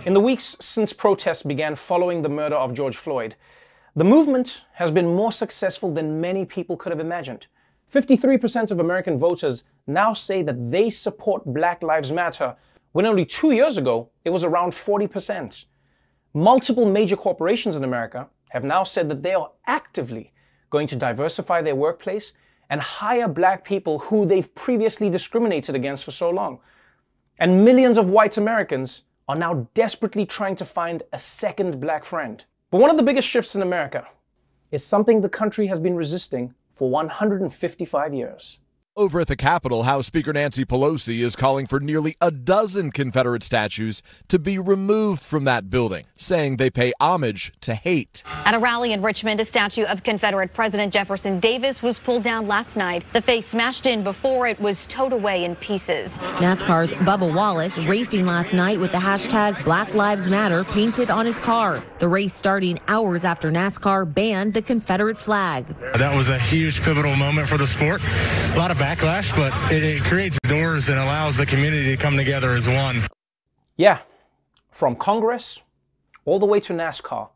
In the weeks since protests began following the murder of George Floyd, the movement has been more successful than many people could have imagined. 53% of American voters now say that they support Black Lives Matter, when only 2 years ago it was around 40%. Multiple major corporations in America have now said that they are actively going to diversify their workplace and hire black people who they've previously discriminated against for so long. And millions of white Americans are now desperately trying to find a second black friend. But one of the biggest shifts in America is something the country has been resisting for 155 years. Over at the Capitol, House Speaker Nancy Pelosi is calling for nearly a dozen Confederate statues to be removed from that building, saying they pay homage to hate. At a rally in Richmond, a statue of Confederate President Jefferson Davis was pulled down last night. The face smashed in before it was towed away in pieces. NASCAR's Bubba Wallace racing last night with the hashtag Black Lives Matter painted on his car. The race starting hours after NASCAR banned the Confederate flag. That was a huge pivotal moment for the sport. A lot of backlash, but it creates doors and allows the community to come together as one. Yeah, from Congress all the way to NASCAR,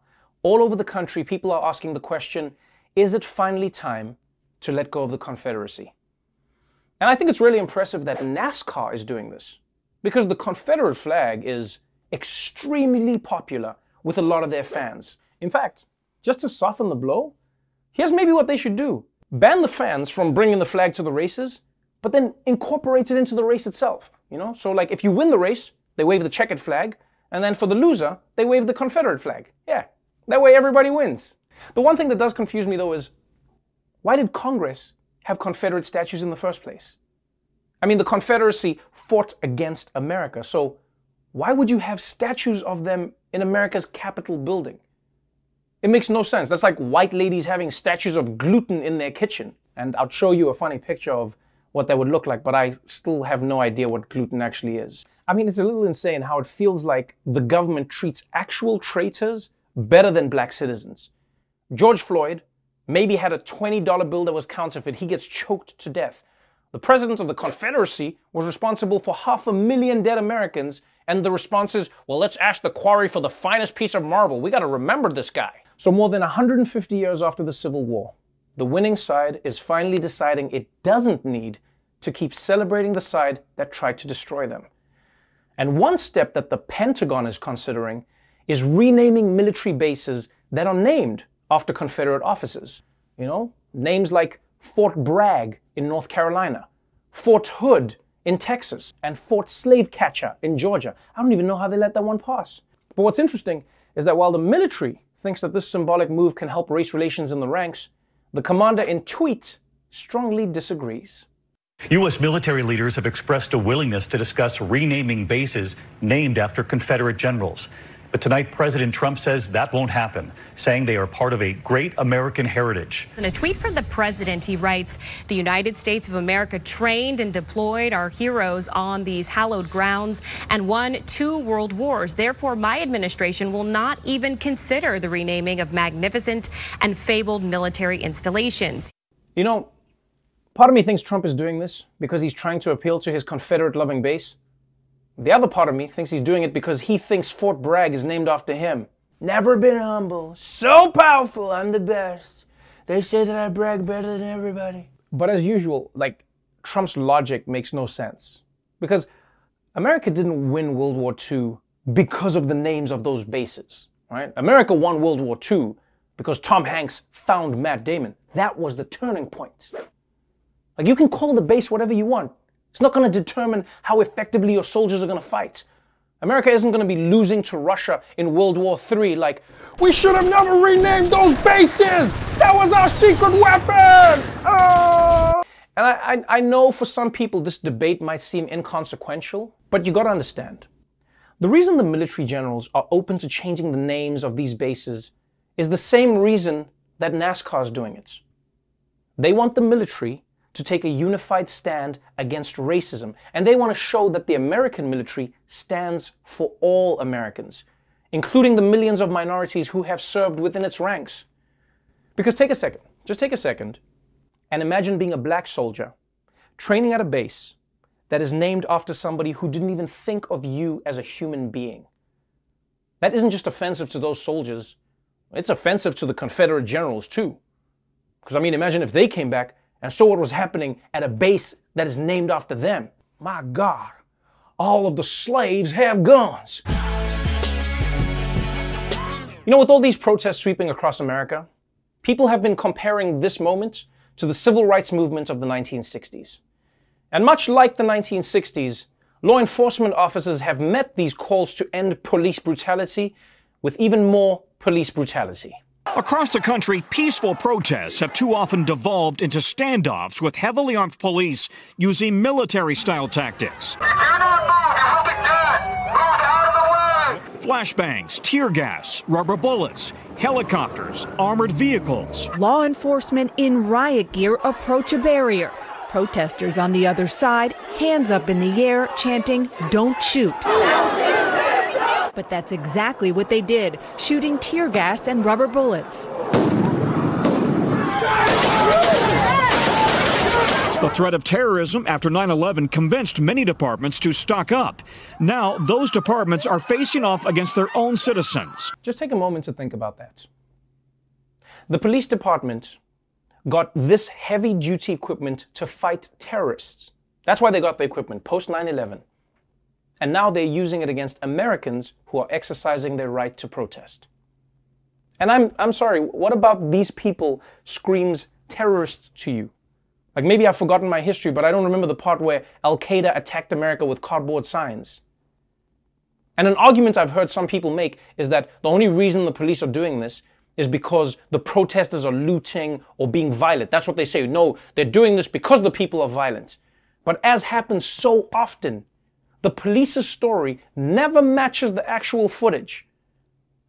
all over the country, people are asking the question, is it finally time to let go of the Confederacy? And I think it's really impressive that NASCAR is doing this, because the Confederate flag is extremely popular with a lot of their fans. In fact, just to soften the blow, here's maybe what they should do. Ban the fans from bringing the flag to the races, but then incorporate it into the race itself, you know? So like if you win the race, they wave the checkered flag, and then for the loser, they wave the Confederate flag. Yeah, that way everybody wins. The one thing that does confuse me though is, why did Congress have Confederate statues in the first place? I mean, the Confederacy fought against America, so why would you have statues of them in America's Capitol building? It makes no sense. That's like white ladies having statues of gluten in their kitchen. And I'll show you a funny picture of what that would look like, but I still have no idea what gluten actually is. I mean, it's a little insane how it feels like the government treats actual traitors better than black citizens. George Floyd maybe had a $20 bill that was counterfeit. He gets choked to death. The president of the Confederacy was responsible for 500,000 dead Americans, and the response is, well, let's ask the quarry for the finest piece of marble. We got to remember this guy. So more than 150 years after the Civil War, the winning side is finally deciding it doesn't need to keep celebrating the side that tried to destroy them. And one step that the Pentagon is considering is renaming military bases that are named after Confederate officers. You know, names like Fort Bragg in North Carolina, Fort Hood in Texas, and Fort Slave Catcher in Georgia. I don't even know how they let that one pass. But what's interesting is that while the military thinks that this symbolic move can help race relations in the ranks, the commander in tweet strongly disagrees. U.S. military leaders have expressed a willingness to discuss renaming bases named after Confederate generals. But tonight, President Trump says that won't happen, saying they are part of a great American heritage. In a tweet from the president, he writes, "The United States of America trained and deployed our heroes on these hallowed grounds and won 2 world wars. Therefore, my administration will not even consider the renaming of magnificent and fabled military installations." You know, part of me thinks Trump is doing this because he's trying to appeal to his Confederate-loving base. The other part of me thinks he's doing it because he thinks Fort Bragg is named after him. Never been humble, so powerful, I'm the best. They say that I brag better than everybody. But as usual, like, Trump's logic makes no sense. Because America didn't win World War II because of the names of those bases, right? America won World War II because Tom Hanks found Matt Damon. That was the turning point. Like, you can call the base whatever you want. It's not going to determine how effectively your soldiers are going to fight. America isn't going to be losing to Russia in World War III like, we should have never renamed those bases! That was our secret weapon! Oh! And I know for some people this debate might seem inconsequential, but you got to understand. The reason the military generals are open to changing the names of these bases is the same reason that NASCAR is doing it. They want the military to take a unified stand against racism. And they want to show that the American military stands for all Americans, including the millions of minorities who have served within its ranks. Because take a second, just take a second, and imagine being a black soldier training at a base that is named after somebody who didn't even think of you as a human being. that isn't just offensive to those soldiers. It's offensive to the Confederate generals too. Because I mean, imagine if they came back and saw what was happening at a base that is named after them. My God, all of the slaves have guns. You know, with all these protests sweeping across America, people have been comparing this moment to the civil rights movement of the 1960s. And much like the 1960s, law enforcement officers have met these calls to end police brutality with even more police brutality. Across the country, peaceful protests have too often devolved into standoffs with heavily armed police using military-style tactics. Flashbangs, tear gas, rubber bullets, helicopters, armored vehicles. Law enforcement in riot gear approach a barrier. Protesters on the other side, hands up in the air, chanting, "Don't shoot." But that's exactly what they did, shooting tear gas and rubber bullets. The threat of terrorism after 9/11 convinced many departments to stock up. Now, those departments are facing off against their own citizens. Just take a moment to think about that. The police department got this heavy-duty equipment to fight terrorists. That's why they got the equipment, post 9/11. And now they're using it against Americans who are exercising their right to protest. And I'm sorry, what about these people screams terrorists to you? Like, maybe I've forgotten my history, but I don't remember the part where Al-Qaeda attacked America with cardboard signs. And an argument I've heard some people make is that the only reason the police are doing this is because the protesters are looting or being violent. That's what they say. No, they're doing this because the people are violent. But as happens so often, the police's story never matches the actual footage.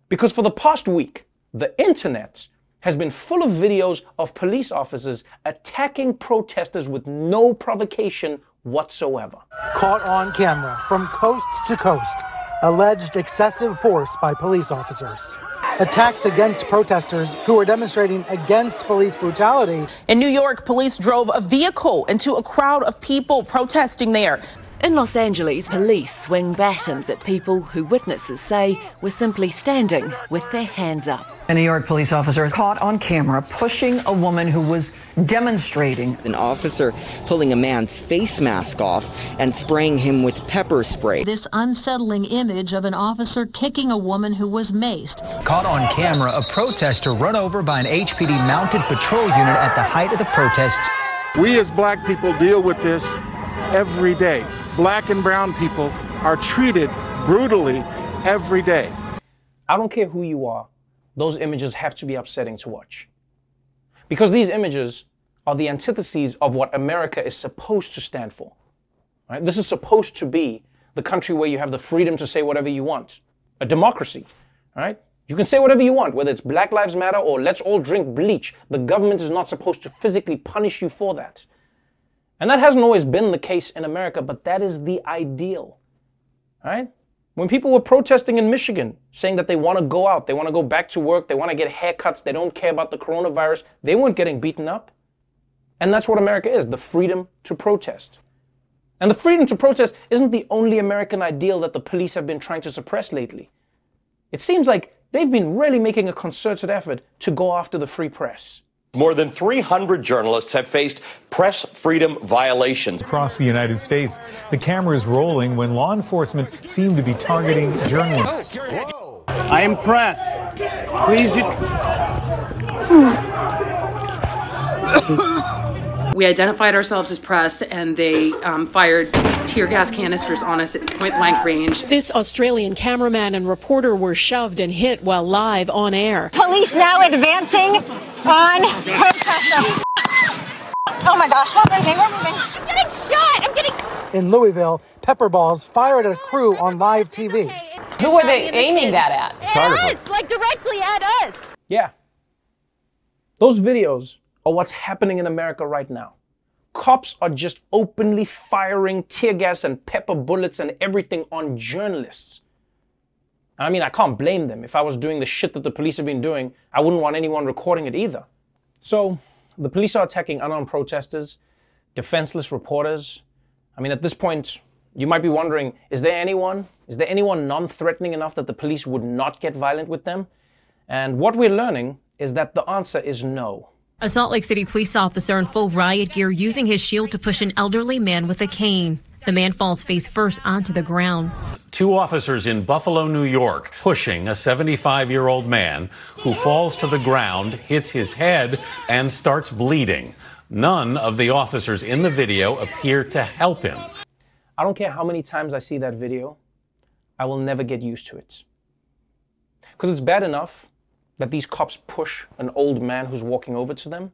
Because for the past week, the internet has been full of videos of police officers attacking protesters with no provocation whatsoever. Caught on camera from coast to coast, alleged excessive force by police officers. Attacks against protesters who were demonstrating against police brutality. In New York, police drove a vehicle into a crowd of people protesting there. In Los Angeles, police swing batons at people who witnesses say were simply standing with their hands up. A New York police officer caught on camera pushing a woman who was demonstrating. An officer pulling a man's face mask off and spraying him with pepper spray. This unsettling image of an officer kicking a woman who was maced. Caught on camera, a protester run over by an HPD mounted patrol unit at the height of the protests. We as black people deal with this every day. Black and brown people are treated brutally every day. I don't care who you are, those images have to be upsetting to watch. Because these images are the antitheses of what America is supposed to stand for. Right? This is supposed to be the country where you have the freedom to say whatever you want. A democracy, right? You can say whatever you want, whether it's Black Lives Matter or let's all drink bleach. The government is not supposed to physically punish you for that. And that hasn't always been the case in America, but that is the ideal, right? When people were protesting in Michigan, saying that they want to go out, they want to go back to work, they want to get haircuts, they don't care about the coronavirus, they weren't getting beaten up. And that's what America is, the freedom to protest. And the freedom to protest isn't the only American ideal that the police have been trying to suppress lately. It seems like they've been really making a concerted effort to go after the free press. More than 300 journalists have faced press freedom violations. Across the United States, the camera is rolling when law enforcement seem to be targeting journalists. I am press. Please. We identified ourselves as press, and they fired tear gas canisters on us at point-blank range. This Australian cameraman and reporter were shoved and hit while live on air. Police now advancing on protesters. Oh my gosh, we're moving. I'm getting shot. I'm getting... In Louisville, pepper balls fired at a crew on live TV. Who were they aiming that at? At us, like directly at us. Yeah. Those videos are what's happening in America right now. Cops are just openly firing tear gas and pepper bullets and everything on journalists. I mean, I can't blame them. If I was doing the shit that the police have been doing, I wouldn't want anyone recording it either. So, the police are attacking unarmed protesters, defenseless reporters. I mean, at this point, You might be wondering, is there anyone non-threatening enough that the police would not get violent with them? And what we're learning is that the answer is no. A Salt Lake City police officer in full riot gear using his shield to push an elderly man with a cane. The man falls face first onto the ground. 2 officers in Buffalo, New York, pushing a 75-year-old man who falls to the ground, hits his head, and starts bleeding. None of the officers in the video appear to help him. I don't care how many times I see that video, I will never get used to it. Because it's bad enough that these cops push an old man who's walking over to them,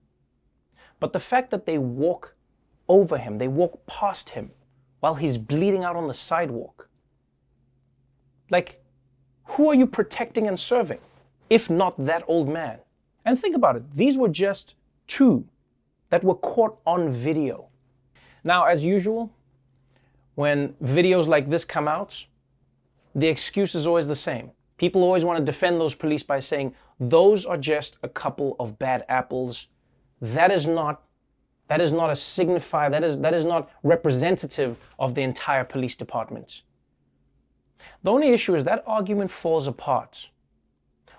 but the fact that they walk over him, they walk past him while he's bleeding out on the sidewalk. Like, who are you protecting and serving, if not that old man? And think about it, these were just 2 that were caught on video. Now, as usual, when videos like this come out, the excuse is always the same. People always want to defend those police by saying, those are just a couple of bad apples. That is not a signifier, that is not representative of the entire police department. The only issue is that argument falls apart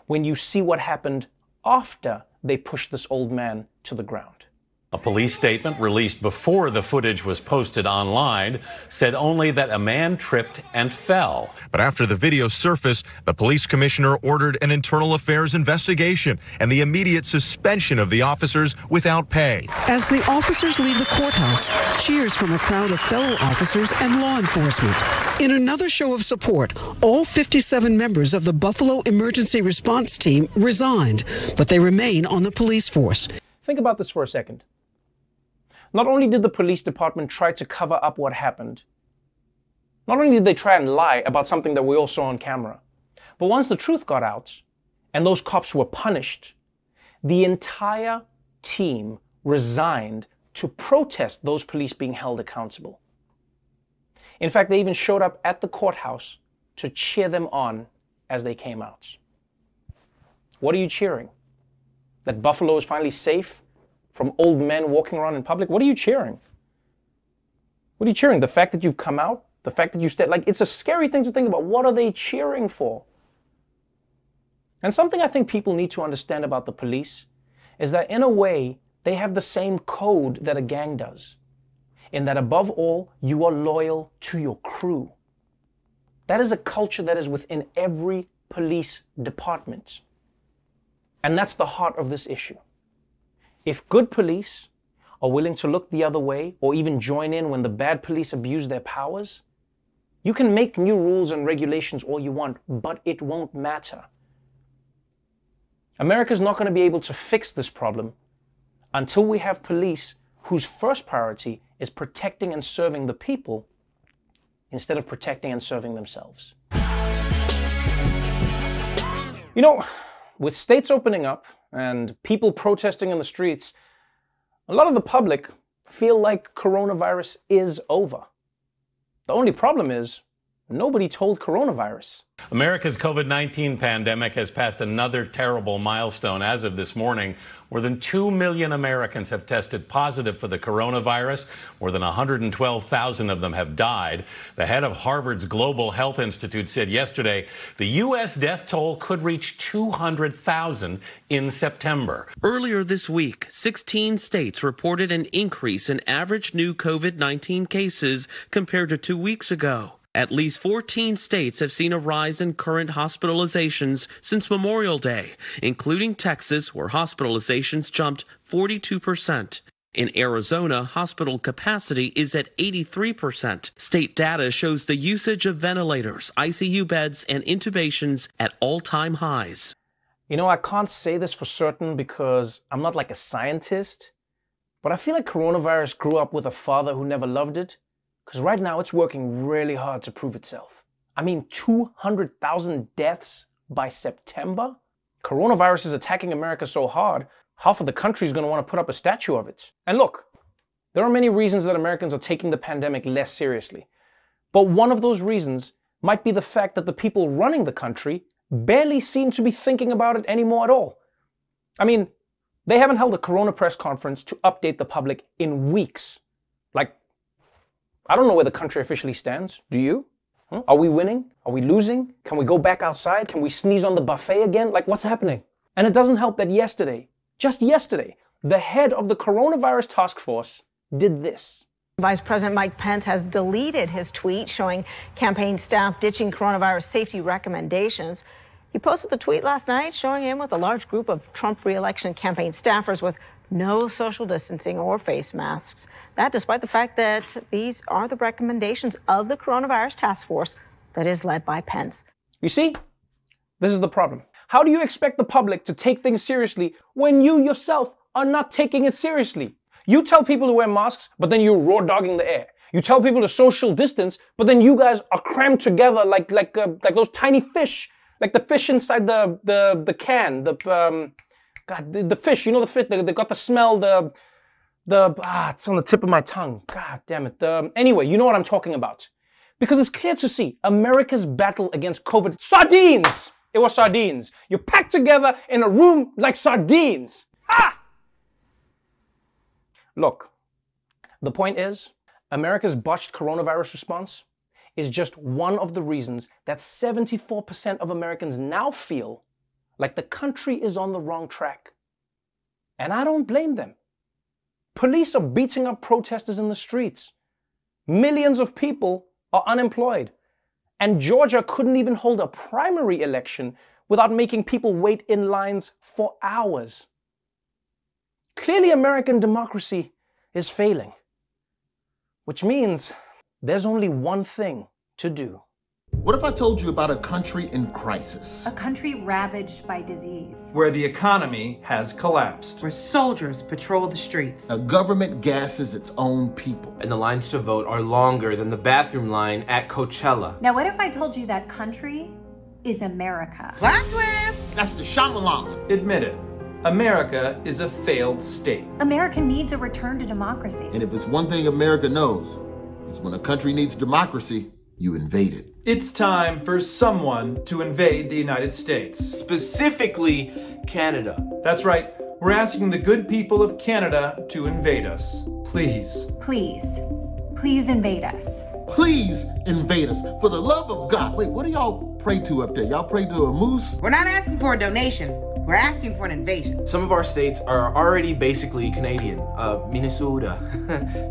when you see what happened after they pushed this old man to the ground. A police statement released before the footage was posted online said only that a man tripped and fell. But after the video surfaced, the police commissioner ordered an internal affairs investigation and the immediate suspension of the officers without pay. As the officers leave the courthouse, cheers from a crowd of fellow officers and law enforcement. In another show of support, all 57 members of the Buffalo Emergency Response Team resigned, but they remain on the police force. Think about this for a second. Not only did the police department try to cover up what happened, not only did they try and lie about something that we all saw on camera, but once the truth got out and those cops were punished, the entire team resigned to protest those police being held accountable. In fact, they even showed up at the courthouse to cheer them on as they came out. What are you cheering? That Buffalo is finally safe from old men walking around in public? What are you cheering? What are you cheering? The fact that you've come out? The fact that you stayed? Like, it's a scary thing to think about. What are they cheering for? And something I think people need to understand about the police is that in a way, they have the same code that a gang does. In that above all, you are loyal to your crew. That is a culture that is within every police department. And that's the heart of this issue. If good police are willing to look the other way or even join in when the bad police abuse their powers, you can make new rules and regulations all you want, but it won't matter. America's not going to be able to fix this problem until we have police whose first priority is protecting and serving the people instead of protecting and serving themselves. You know, with states opening up and people protesting in the streets, a lot of the public feel like coronavirus is over. The only problem is nobody told coronavirus. America's COVID-19 pandemic has passed another terrible milestone. As of this morning, more than 2 million Americans have tested positive for the coronavirus. More than 112,000 of them have died. The head of Harvard's Global Health Institute said yesterday the U.S. death toll could reach 200,000 in September. Earlier this week, 16 states reported an increase in average new COVID-19 cases compared to 2 weeks ago. At least 14 states have seen a rise in current hospitalizations since Memorial Day, including Texas, where hospitalizations jumped 42%. In Arizona, hospital capacity is at 83%. State data shows the usage of ventilators, ICU beds, and intubations at all-time highs. You know, I can't say this for certain because I'm not like a scientist, but I feel like coronavirus grew up with a father who never loved it. Because right now it's working really hard to prove itself. I mean, 200,000 deaths by September? Coronavirus is attacking America so hard, half of the country is going to want to put up a statue of it. And look, there are many reasons that Americans are taking the pandemic less seriously. But one of those reasons might be the fact that the people running the country barely seem to be thinking about it anymore at all. I mean, they haven't held a corona press conference to update the public in weeks. Like, I don't know where the country officially stands. Do you? Are we winning? Are we losing? Can we go back outside? Can we sneeze on the buffet again? Like, what's happening? And it doesn't help that yesterday, just yesterday, the head of the coronavirus task force did this. Vice President Mike Pence has deleted his tweet showing campaign staff ditching coronavirus safety recommendations. He posted the tweet last night showing him with a large group of Trump re-election campaign staffers with no social distancing or face masks. That despite the fact that these are the recommendations of the coronavirus task force that is led by Pence. You see, this is the problem. How do you expect the public to take things seriously when you yourself are not taking it seriously? You tell people to wear masks, but then you're raw dogging the air. You tell people to social distance, but then you guys are crammed together like those tiny fish, like the fish inside the can. The fish. You know the fish. They got the smell. It's on the tip of my tongue. God damn it. Anyway, you know what I'm talking about, because it's clear to see America's battle against COVID. Sardines. It was sardines. You're packed together in a room like sardines. Look, the point is, America's botched coronavirus response is just one of the reasons that 74% of Americans now feel like the country is on the wrong track. And I don't blame them. Police are beating up protesters in the streets. Millions of people are unemployed. And Georgia couldn't even hold a primary election without making people wait in lines for hours. Clearly, American democracy is failing, which means there's only one thing to do. What if I told you about a country in crisis? A country ravaged by disease. Where the economy has collapsed. Where soldiers patrol the streets. A government gasses its own people. And the lines to vote are longer than the bathroom line at Coachella. Now what if I told you that country is America? Plot twist! That's the Shyamalan. Admit it. America is a failed state. America needs a return to democracy. And if it's one thing America knows, it's when a country needs democracy, you invade it. It's time for someone to invade the United States. Specifically, Canada. That's right. We're asking the good people of Canada to invade us. Please. Please. Please invade us. Please invade us. For the love of God. Wait, what do y'all pray to up there? Y'all pray to a moose? We're not asking for a donation. We're asking for an invasion. Some of our states are already basically Canadian. Minnesota,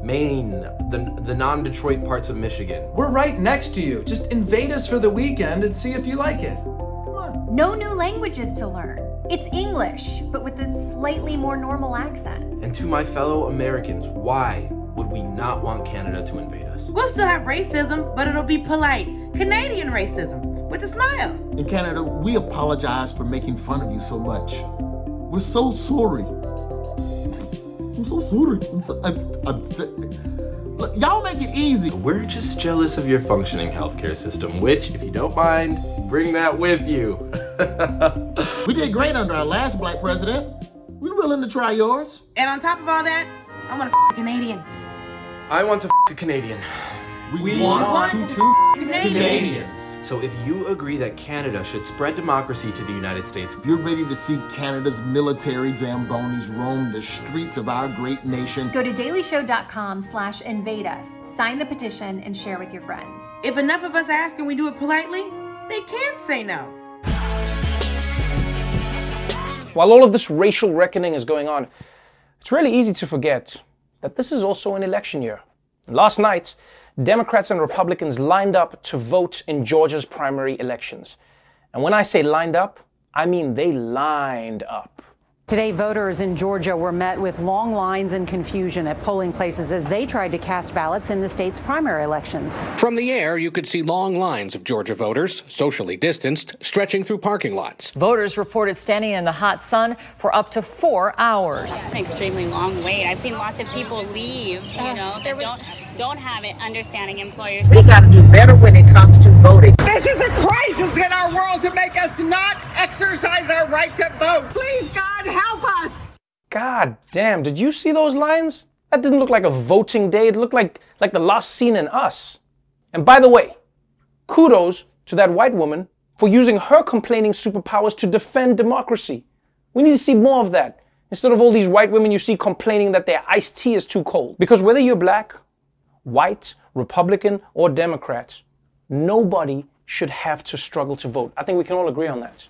Maine, the non-Detroit parts of Michigan. We're right next to you. Just invade us for the weekend and see if you like it. Come on. No new languages to learn. It's English, but with a slightly more normal accent. And to my fellow Americans, why would we not want Canada to invade us? We'll still have racism, but it'll be polite. Canadian racism, with a smile. In Canada, we apologize for making fun of you so much. We're so sorry. I'm so sorry. Look, y'all make it easy. We're just jealous of your functioning healthcare system, which, if you don't mind, bring that with you. We did great under our last black president. We're willing to try yours. And on top of all that, I want to f*** a Canadian. I want to f*** a Canadian. We want to f*** Canadians. So if you agree that Canada should spread democracy to the United States, if you're ready to see Canada's military Zambonis roam the streets of our great nation, go to dailyshow.com/invade us. Sign the petition and share with your friends. If enough of us ask and we do it politely, they can't say no. While all of this racial reckoning is going on, it's really easy to forget that this is also an election year. Last night, Democrats and Republicans lined up to vote in Georgia's primary elections. And when I say lined up, I mean they lined up. Today, voters in Georgia were met with long lines and confusion at polling places as they tried to cast ballots in the state's primary elections. From the air, you could see long lines of Georgia voters, socially distanced, stretching through parking lots. Voters reported standing in the hot sun for up to 4 hours. An extremely long wait. I've seen lots of people leave, that don't have it, understanding employers. We got to do better when it comes to voting. This is a crisis in our world to make us not exercise our right to vote. Please, God, help us. God damn, did you see those lines? That didn't look like a voting day. It looked like the last scene in Us. And by the way, kudos to that white woman for using her complaining superpowers to defend democracy. We need to see more of that, instead of all these white women you see complaining that their iced tea is too cold. Because whether you're black, white, Republican or Democrat, nobody should have to struggle to vote. I think we can all agree on that.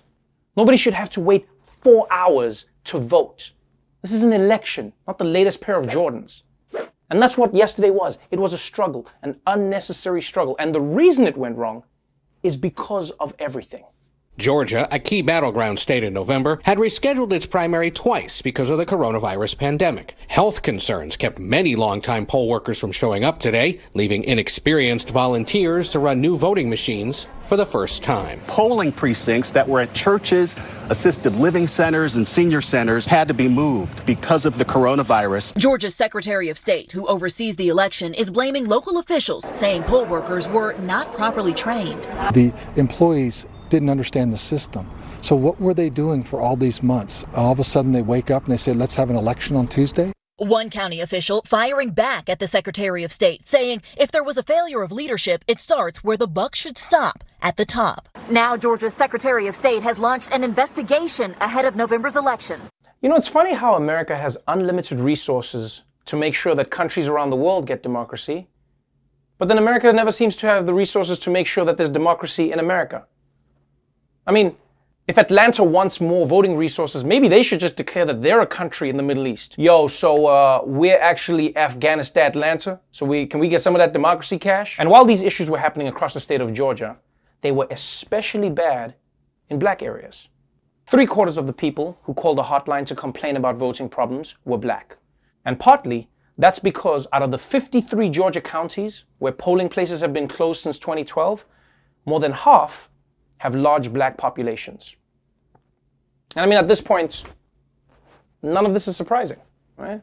Nobody should have to wait 4 hours to vote. This is an election, not the latest pair of Jordans. And that's what yesterday was. It was a struggle, an unnecessary struggle. And the reason it went wrong is because of everything. Georgia, a key battleground state in November, had rescheduled its primary twice because of the coronavirus pandemic. Health concerns kept many longtime poll workers from showing up today, leaving inexperienced volunteers to run new voting machines for the first time. Polling precincts that were at churches, assisted living centers, and senior centers had to be moved because of the coronavirus. Georgia's Secretary of State, who oversees the election, is blaming local officials, saying poll workers were not properly trained. The employees didn't understand the system. So what were they doing for all these months? All of a sudden they wake up and they say, let's have an election on Tuesday? One county official firing back at the Secretary of State, saying if there was a failure of leadership, it starts where the buck should stop, at the top. Now Georgia's Secretary of State has launched an investigation ahead of November's election. You know, it's funny how America has unlimited resources to make sure that countries around the world get democracy, but then America never seems to have the resources to make sure that there's democracy in America. I mean, if Atlanta wants more voting resources, maybe they should just declare that they're a country in the Middle East. Yo, so we're actually Afghanistan, Atlanta, so can we get some of that democracy cash? And while these issues were happening across the state of Georgia, they were especially bad in black areas. 3/4 of the people who called the hotline to complain about voting problems were black. And partly, that's because out of the 53 Georgia counties where polling places have been closed since 2012, more than half have large black populations. And I mean, at this point, none of this is surprising, right?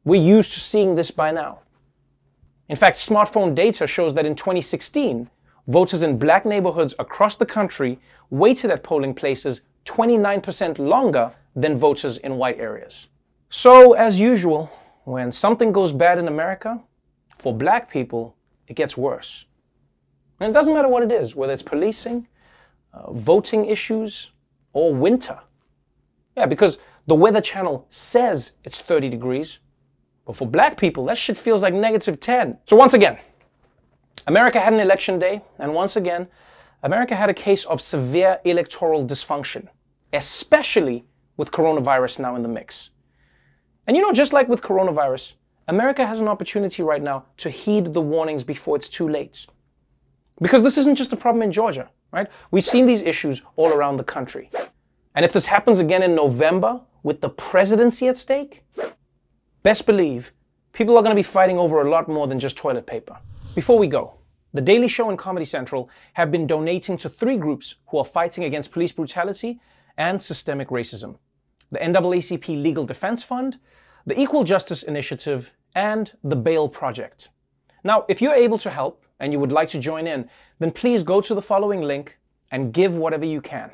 We're used to seeing this by now. In fact, smartphone data shows that in 2016, voters in black neighborhoods across the country waited at polling places 29% longer than voters in white areas. So, as usual, when something goes bad in America, for black people, it gets worse. And it doesn't matter what it is, whether it's policing, voting issues, or winter. Yeah, because the Weather Channel says it's 30 degrees, but for black people, that shit feels like -10. So once again, America had an election day, and once again, America had a case of severe electoral dysfunction, especially with coronavirus now in the mix. And you know, just like with coronavirus, America has an opportunity right now to heed the warnings before it's too late. Because this isn't just a problem in Georgia, right? We've seen these issues all around the country. And if this happens again in November with the presidency at stake, best believe people are going to be fighting over a lot more than just toilet paper. Before we go, The Daily Show and Comedy Central have been donating to 3 groups who are fighting against police brutality and systemic racism: the NAACP Legal Defense Fund, the Equal Justice Initiative, and the Bail Project. Now, if you're able to help and you would like to join in, then please go to the following link and give whatever you can.